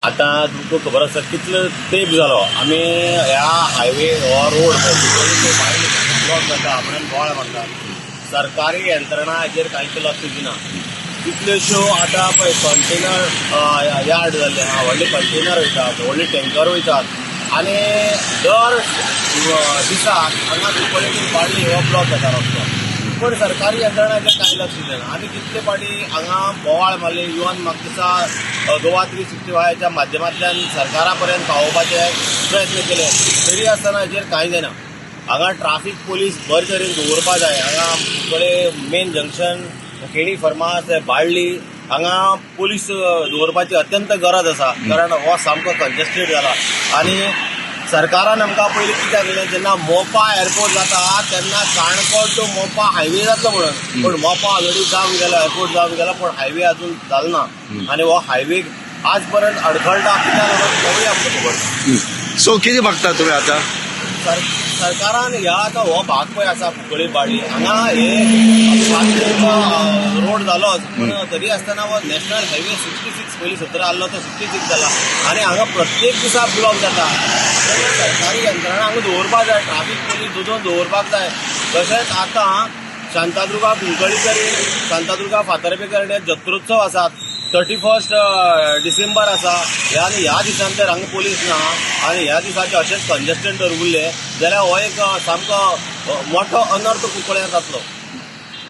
आता तुमकां खबर आसा कितलो तेंप जालो आमी ह्या हायवे हो रोड ब्लॉक जाता आपण गोळ म्हणटा सरकारी यंत्रणा हाचेर कांयच लक्ष दिना कितल्योश्यो आतां पळय कंटेनर यार्ड जाल्ले आहा व्हडले कंटेनर वयतात व्हडले टँकर वयतात आनी दर दिसाक हांगा कुंकळेच्यान बाळ्ळी हो ब्लॉक जाता रस्तो पण सरकारी यंत्रणाचेर कांय लक्ष दिना आमी कितले फावटी हांगा बोवाळ मारले इवन म्हाका दिसा गोवा 365च्या माध्यमांतल्यान सरकारा पर्यंत पावोवपाचे प्रयत्न केले तरी आसतना हाचेर कांय जायना हांगा ट्राफीक पोलीस बरे तरेन दवरपा जाय हांगा कुंकळे मेन जंक्शन केणी फर्मास बाळ्ळी हांगा पोलीस दवरपाची अत्यंत गरज आसा कारण हो सामको कंजेस्टेड जाला आनी सरकारान आमकां पयलीं कित्याक दिलें जेन्ना मोपा एअरपोर्ट जाता तेन्ना काणकोण टू मोपा हायवे जातलो म्हणून पण मोपा ऑलरेडी जावन गेलो एअरपोर्ट जावन गेलो पण हायवे अजून जालो ना आनी हो हायवे आज पर्यंत अडखळटा कित्याक तेवूय आमकां खबर सो कितें मागता तुमी आतां सरकारान ह्या आतां हो भाग पळय आसा कुंकळे बाळ्ळी हांगा हे रोड जालोच पूण तरी आसतना हो नॅशनल हायवे 66 पयलीं 17 आहलो तो 66 जाला आनी हांगा प्रत्येक दिसा ब्लॉक जाता तेन्ना सरकारी यंत्रणा हांगा दवरपाक जाय ट्राफीक पोलीस दुजोवन दवरपाक जाय तशेंच आतां शांतादुर्गा कुंकळी कडेन शांतादुर्गा फातर्पेकर जत्रोत्सव आसात 31 डिसेंबर आसा ह्या दिसान तर हांगा पोलीस ना आनी ह्या दिसाचे अशेंच कंजेस्टेड जर उरले जाल्यार हो एक सामको मोठो अनर्थ कुंकळ्यार जातलो